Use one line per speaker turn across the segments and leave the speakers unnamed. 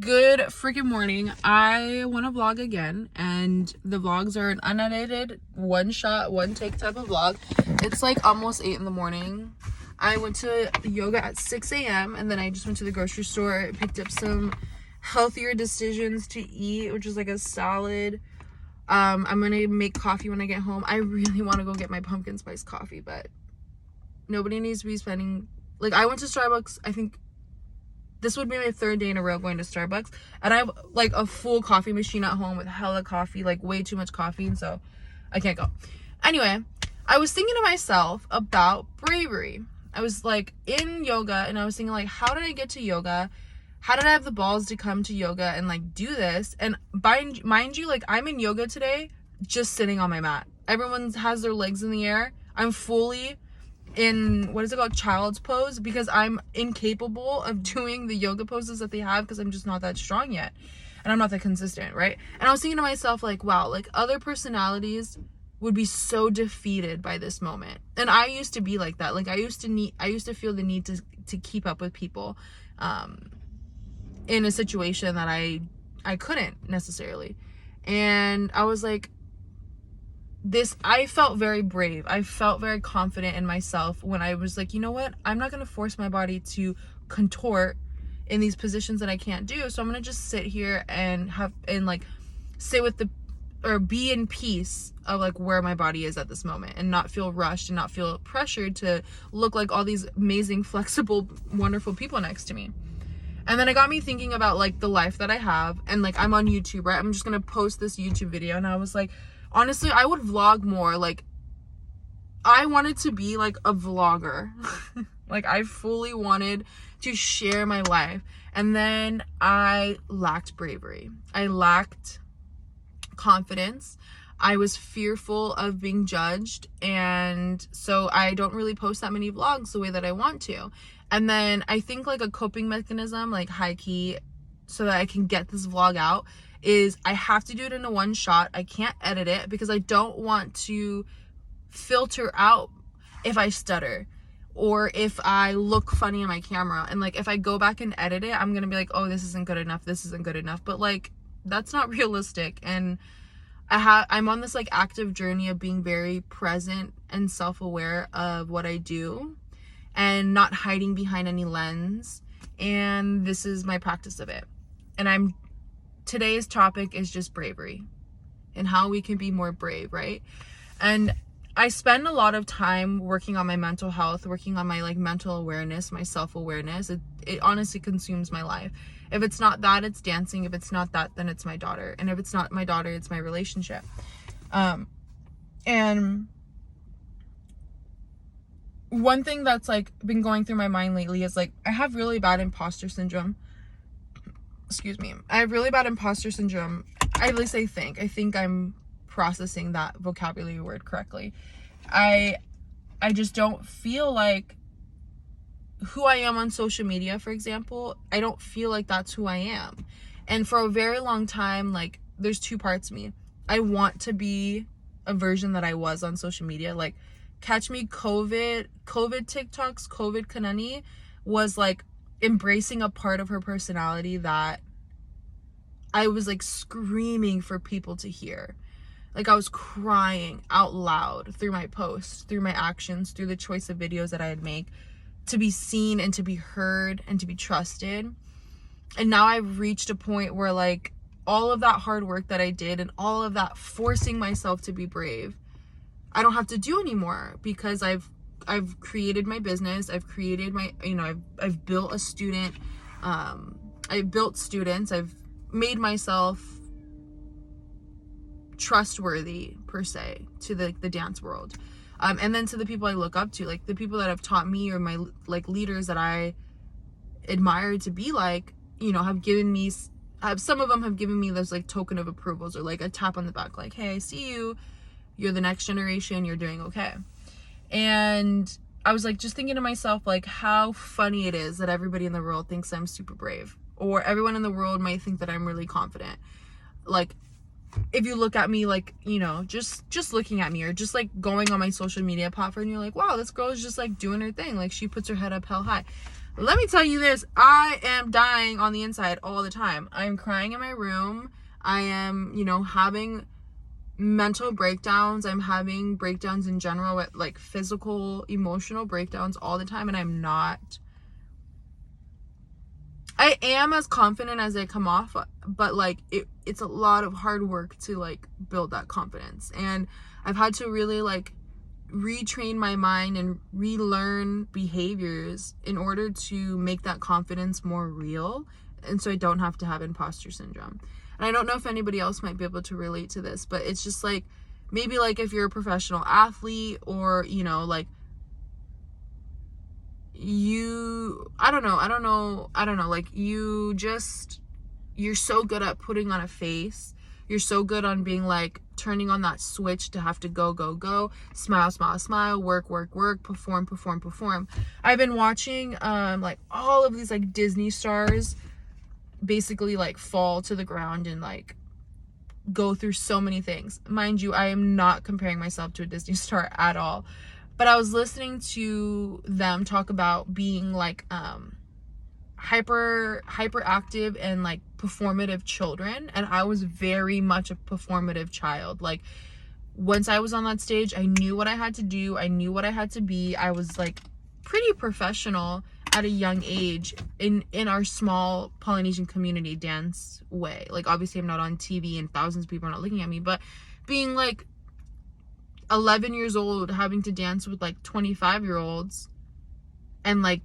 Good freaking morning. I want to vlog again, and the vlogs are an unedited, one shot, one take type of vlog. It's like almost 8 in the morning. I went to yoga at 6 a.m. and then I just went to the grocery store, picked up some healthier decisions to eat, which is like a salad. I'm gonna make coffee when I get home. I really want to go get my pumpkin spice coffee, but nobody needs to be spending, like, I went to Starbucks, I think this would be my third day in a row going to Starbucks, and I have like a full coffee machine at home with hella coffee, like way too much coffee, and so I can't go. Anyway, I was thinking to myself about bravery. I was like in yoga and I was thinking, like, how did I get to yoga? How did I have the balls to come to yoga and like do this? And mind you, like, I'm in yoga today just sitting on my mat. Everyone has their legs in the air. I'm fully in, what is it called, child's pose, because I'm incapable of doing the yoga poses that they have because I'm just not that strong yet and I'm not that consistent, right? And I was thinking to myself, like, wow, like other personalities would be so defeated by this moment. And I used to be like that. Like I used to feel the need to keep up with people in a situation that I couldn't necessarily. And I was like, I felt very brave. I felt very confident in myself when I was like, you know what? I'm not going to force my body to contort in these positions that I can't do. So I'm going to just sit here and sit with or be in peace of like where my body is at this moment and not feel rushed and not feel pressured to look like all these amazing, flexible, wonderful people next to me. And then it got me thinking about like the life that I have, and like I'm on YouTube, right? I'm just going to post this YouTube video, and I was like, honestly, I would vlog more. Like, I wanted to be like a vlogger. Like, I fully wanted to share my life. And then I lacked bravery. I lacked confidence. I was fearful of being judged. And so I don't really post that many vlogs the way that I want to. And then I think like a coping mechanism, like high key, so that I can get this vlog out, is I have to do it in a one shot. I can't edit it because I don't want to filter out if I stutter or if I look funny in my camera. And like if I go back and edit it, I'm gonna be like, oh, this isn't good enough, this isn't good enough. But like that's not realistic. And I'm on this like active journey of being very present and self-aware of what I do and not hiding behind any lens. And this is my practice of it. And today's topic is just bravery and how we can be more brave, right? And I spend a lot of time working on my mental health, working on my like mental awareness, my self-awareness. It honestly consumes my life. If it's not that, it's dancing. If it's not that, then it's my daughter. And if it's not my daughter, it's my relationship. And one thing that's like been going through my mind lately is like I have really bad imposter syndrome. Excuse me. I have really bad imposter syndrome. At least I think I'm processing that vocabulary word correctly. I just don't feel like who I am on social media, for example. I don't feel like that's who I am. And for a very long time, like there's two parts of me. I want to be a version that I was on social media. Like catch me COVID TikToks, COVID Kanani was like embracing a part of her personality that I was like screaming for people to hear. Like I was crying out loud through my posts, through my actions, through the choice of videos that I'd make, to be seen and to be heard and to be trusted. And now I've reached a point where like all of that hard work that I did and all of that forcing myself to be brave, I don't have to do anymore, because I've created my business. I've created my, I've built a student. I've built students. I've made myself trustworthy per se to the dance world. And then to the people I look up to, like the people that have taught me, or my like leaders that I admire to be like, some of them have given me those like token of approvals, or like a tap on the back, like, hey, I see you. You're the next generation. You're doing okay. And I was like just thinking to myself, like, how funny it is that everybody in the world thinks I'm super brave, or everyone in the world might think that I'm really confident. Like, if you look at me, like, just looking at me, or just like going on my social media platform, you're like, wow, this girl is just like doing her thing. Like she puts her head up hell high. Let me tell you this, I am dying on the inside all the time. I'm crying in my room. I am, you know, having mental breakdowns. I'm having breakdowns in general, with like physical, emotional breakdowns all the time, and I am as confident as I come off, but like it's a lot of hard work to like build that confidence. And I've had to really like retrain my mind and relearn behaviors in order to make that confidence more real, and so I don't have to have imposter syndrome. And I don't know if anybody else might be able to relate to this, but it's just like, maybe like if you're a professional athlete, or you know, like I don't know, like you're so good at putting on a face. You're so good on being like turning on that switch to have to go, smile, work, perform. I've been watching like all of these like Disney stars basically like fall to the ground and like go through so many things. Mind you, I am not comparing myself to a Disney star at all. But I was listening to them talk about being like hyperactive and like performative children, and I was very much a performative child. Like once I was on that stage, I knew what I had to do, I knew what I had to be. I was like pretty professional at a young age in our small Polynesian community dance way. Like obviously I'm not on TV and thousands of people are not looking at me, but being like 11 years old, having to dance with like 25-year-olds and like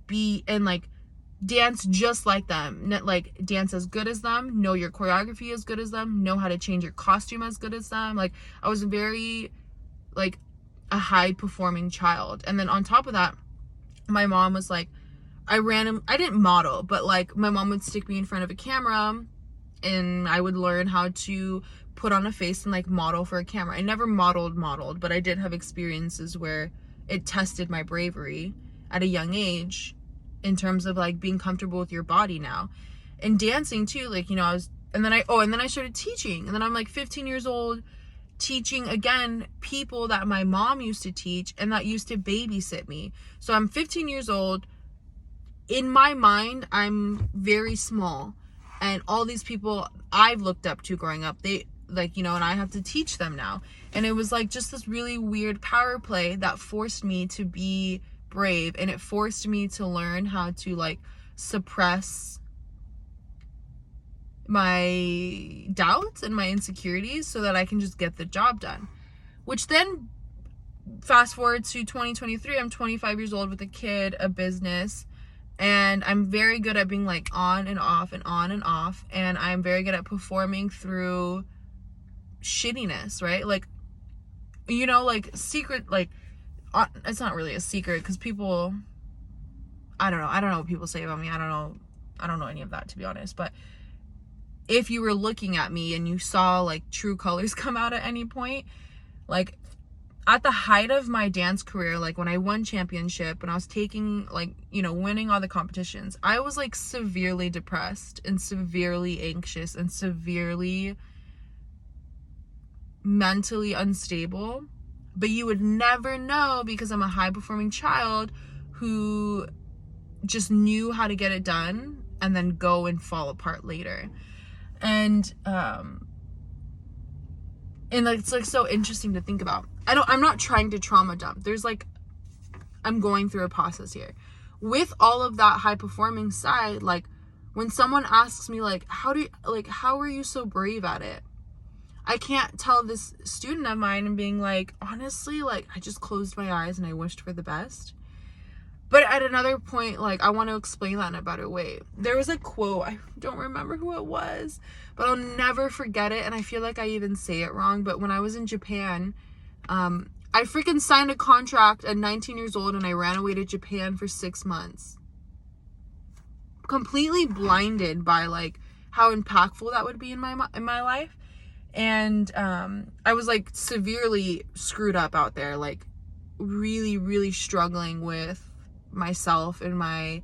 dance just like them, like dance as good as them, know your choreography as good as them, know how to change your costume as good as them. Like I was very like a high performing child. And then on top of that, my mom was like, I didn't model, but like my mom would stick me in front of a camera and I would learn how to put on a face and like model for a camera. I never modeled, but I did have experiences where it tested my bravery at a young age in terms of like being comfortable with your body now. And dancing too, like, you know, and then I started teaching, and then I'm like 15 years old teaching again people that my mom used to teach and that used to babysit me. So I'm 15 years old. In my mind, I'm very small, and all these people I've looked up to growing up, they like, you know, and I have to teach them now. And it was like just this really weird power play that forced me to be brave, and it forced me to learn how to like suppress my doubts and my insecurities so that I can just get the job done. Which then fast forward to 2023, I'm 25 years old with a kid, a business, and I'm very good at being like on and off, and I'm very good at performing through shittiness, right? Like, you know, like secret, like it's not really a secret because people, I don't know what people say about me. I don't know any of that, to be honest. But if you were looking at me and you saw like true colors come out at any point, like at the height of my dance career, like when I won championship and I was taking like, you know, winning all the competitions, I was like severely depressed and severely anxious and severely mentally unstable. But you would never know because I'm a high performing child who just knew how to get it done and then go and fall apart later. And it's like so interesting to think about. I'm not trying to trauma dump. There's like, I'm going through a process here. With all of that high performing side, like when someone asks me like, how are you so brave at it? I can't tell this student of mine and being like, honestly, like I just closed my eyes and I wished for the best. But at another point, like I want to explain that in a better way. There was a quote, I don't remember who it was, but I'll never forget it. And I feel like I even say it wrong. But when I was in Japan, I freaking signed a contract at 19 years old and I ran away to Japan for 6 months. Completely blinded by like how impactful that would be in my life. And I was like severely screwed up out there, like really, really struggling with myself and my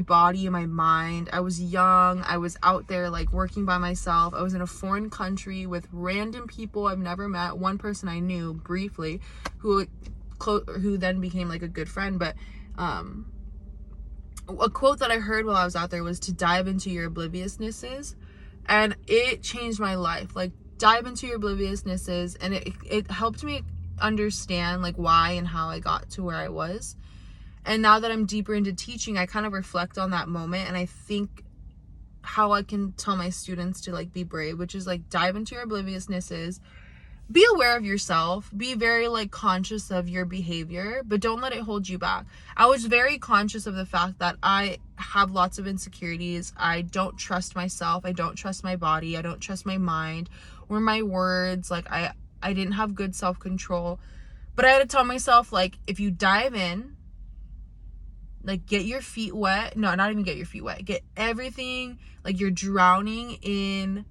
body and my mind. I was young. I was out there like working by myself. I was in a foreign country with random people I've never met. One person I knew briefly who then became like a good friend, but a quote that I heard while I was out there was to dive into your obliviousnesses, and it changed my life. Like, dive into your obliviousnesses, and it helped me understand like why and how I got to where I was. And now that I'm deeper into teaching, I kind of reflect on that moment, and I think how I can tell my students to like be brave, which is like dive into your obliviousnesses, be aware of yourself, be very like conscious of your behavior, but don't let it hold you back. I was very conscious of the fact that I have lots of insecurities. I don't trust myself, I don't trust my body, I don't trust my mind or my words. Like I didn't have good self-control, but I had to tell myself, like, if you dive in, like, get your feet wet. No, not even get your feet wet, get everything, like, you're drowning in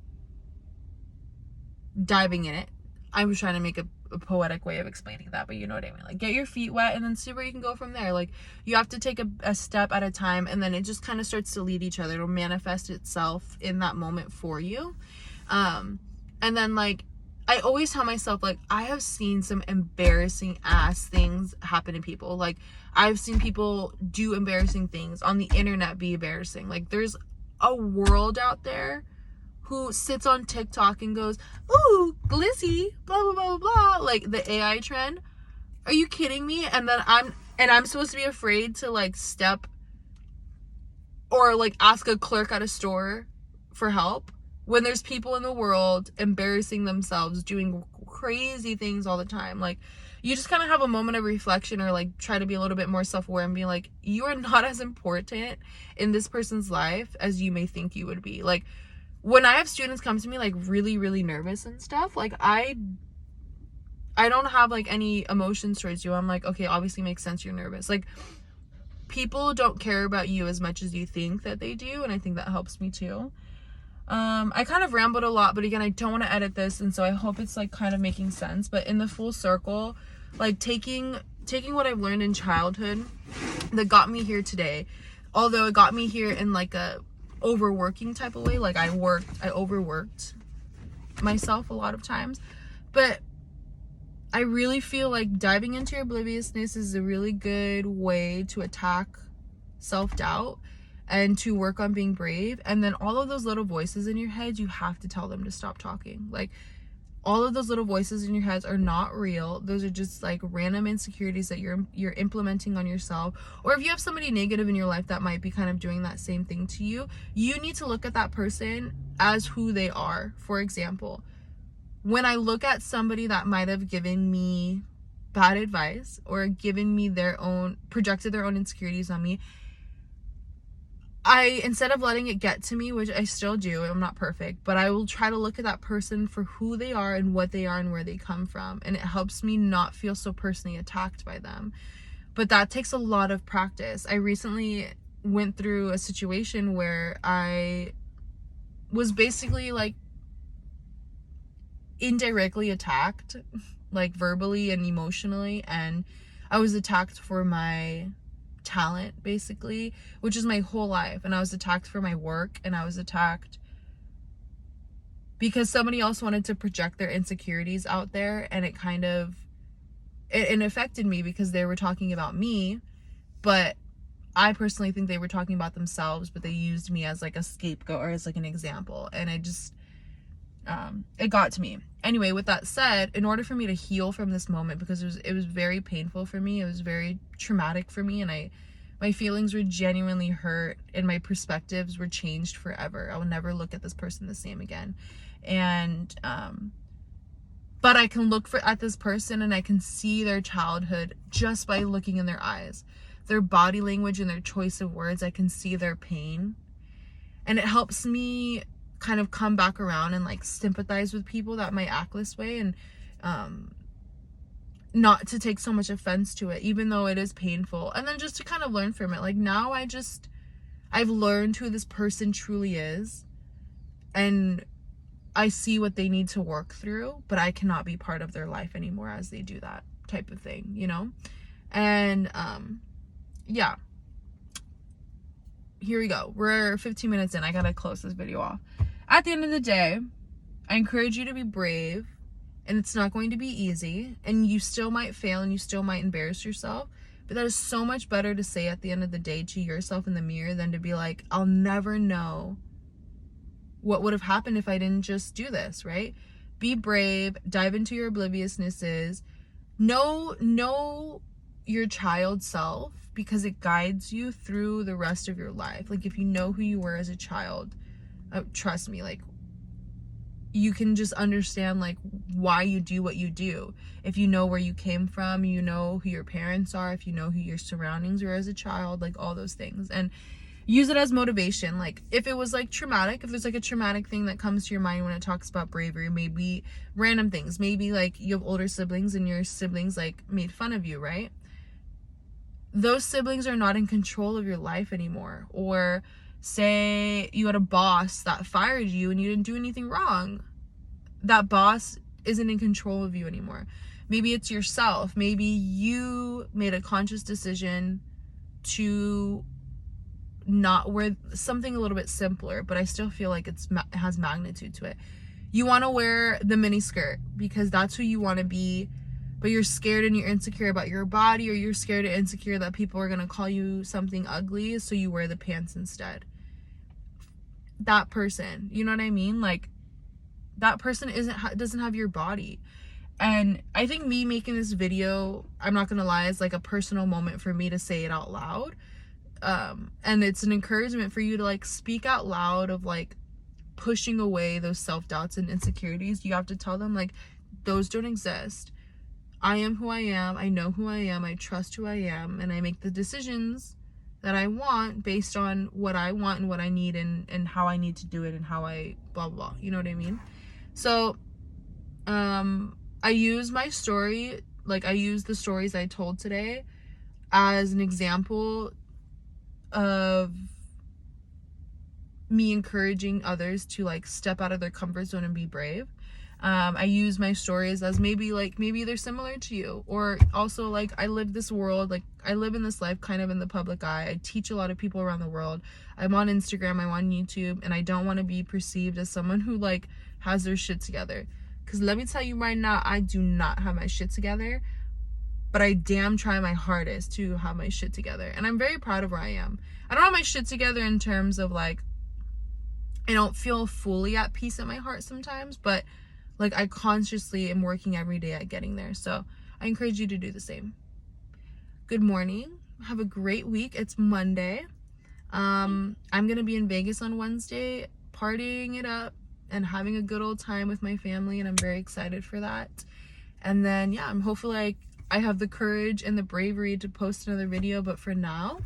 diving in it. I was trying to make a poetic way of explaining that, but you know what I mean. Like, get your feet wet and then see where you can go from there. Like, you have to take a step at a time, and then it just kind of starts to lead each other. It'll manifest itself in that moment for you. And then, like, I always tell myself, like, I have seen some embarrassing ass things happen to people. Like, I've seen people do embarrassing things on the internet, be embarrassing. Like, there's a world out there who sits on TikTok and goes, ooh, glizzy, blah, blah, blah, blah, like the AI trend. Are you kidding me? And then I'm supposed to be afraid to like step or like ask a clerk at a store for help when there's people in the world embarrassing themselves, doing crazy things all the time. Like, you just kind of have a moment of reflection, or like try to be a little bit more self-aware and be like, you are not as important in this person's life as you may think you would be. Like, when I have students come to me like really, really nervous and stuff, like I don't have like any emotions towards you. I'm like, okay, obviously makes sense, you're nervous. Like, people don't care about you as much as you think that they do, and I think that helps me too. I kind of rambled a lot, but again, I don't want to edit this, and so I hope it's like kind of making sense. But in the full circle, like taking what I've learned in childhood that got me here today, although it got me here in like a overworking type of way. Like, I overworked myself a lot of times, but I really feel like diving into your obliviousness is a really good way to attack self-doubt and to work on being brave. And then all of those little voices in your head, you have to tell them to stop talking. Like, all of those little voices in your heads are not real. Those are just like random insecurities that you're implementing on yourself. Or if you have somebody negative in your life that might be kind of doing that same thing to you, you need to look at that person as who they are. For example, when I look at somebody that might have given me bad advice or given me projected their own insecurities on me, instead of letting it get to me, which I still do, I'm not perfect, but I will try to look at that person for who they are and what they are and where they come from. And it helps me not feel so personally attacked by them. But that takes a lot of practice. I recently went through a situation where I was basically like indirectly attacked, like verbally and emotionally, and I was attacked for my talent, basically, which is my whole life. And I was attacked for my work, and I was attacked because somebody else wanted to project their insecurities out there, and it affected me because they were talking about me, but I personally think they were talking about themselves, but they used me as like a scapegoat or as like an example, and it got to me. Anyway, with that said, in order for me to heal from this moment, because it was very painful for me, it was very traumatic for me, and my feelings were genuinely hurt, and my perspectives were changed forever. I will never look at this person the same again. And but I can look at this person, and I can see their childhood just by looking in their eyes, their body language and their choice of words. I can see their pain, and it helps me kind of come back around and like sympathize with people that might act this way, and not to take so much offense to it, even though it is painful, and then just to kind of learn from it. Like, now I've learned who this person truly is, and I see what they need to work through, but I cannot be part of their life anymore as they do that type of thing, you know? And yeah, here we go. We're 15 minutes in. I gotta close this video off. At the end of the day, I encourage you to be brave, and it's not going to be easy, and you still might fail, and you still might embarrass yourself, But that is so much better to say at the end of the day to yourself in the mirror than to be like, I'll never know what would have happened if I didn't just do this, right? Be brave, dive into your obliviousnesses, know your child self, because it guides you through the rest of your life. Like, if you know who you were as a child, trust me, like, you can just understand like why you do what you do. If you know where you came from, you know who your parents are, if you know who your surroundings were as a child, like all those things, and use it as motivation. Like, if it was like traumatic, if there's like a traumatic thing that comes to your mind when it talks about bravery, maybe random things, maybe like you have older siblings and your siblings like made fun of you, right? Those siblings are not in control of your life anymore. Or say you had a boss that fired you and you didn't do anything wrong. That boss isn't in control of you anymore. Maybe it's yourself. Maybe you made a conscious decision to not wear something a little bit simpler, but I still feel like it has magnitude to it. You want to wear the mini skirt because that's who you want to be, but you're scared and you're insecure about your body, or you're scared and insecure that people are going to call you something ugly, so you wear the pants instead. That person, you know what I mean? Like, that person doesn't have your body. And I think me making this video, I'm not gonna lie, is like a personal moment for me to say it out loud. And it's an encouragement for you to like speak out loud of like pushing away those self-doubts and insecurities. You have to tell them like, those don't exist. I am who I am. I know who I am. I trust who I am, and I make the decisions that I want based on what I want and what I need, and how I need to do it, and how I blah blah blah. You know what I mean? So I use my story, like I use the stories I told today as an example of me encouraging others to like step out of their comfort zone and be brave. I use my stories as maybe they're similar to you, or also like I live this world, like I live in this life kind of in the public eye. I teach a lot of people around the world. I'm on Instagram, I'm on YouTube, and I don't want to be perceived as someone who like has their shit together. Because let me tell you right now, I do not have my shit together, but I damn try my hardest to have my shit together. And I'm very proud of where I am. I don't have my shit together in terms of like, I don't feel fully at peace in my heart sometimes, but like I consciously am working every day at getting there. So I encourage you to do the same. Good morning. Have a great week. It's Monday. I'm going to be in Vegas on Wednesday, partying it up and having a good old time with my family. And I'm very excited for that. And then, yeah, I'm hopefully I have the courage and the bravery to post another video. But for now,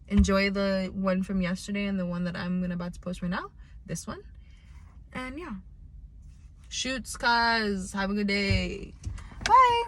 enjoy the one from yesterday and the one that I'm about to post right now. This one. And yeah. Shoots, guys. Have a good day. Bye.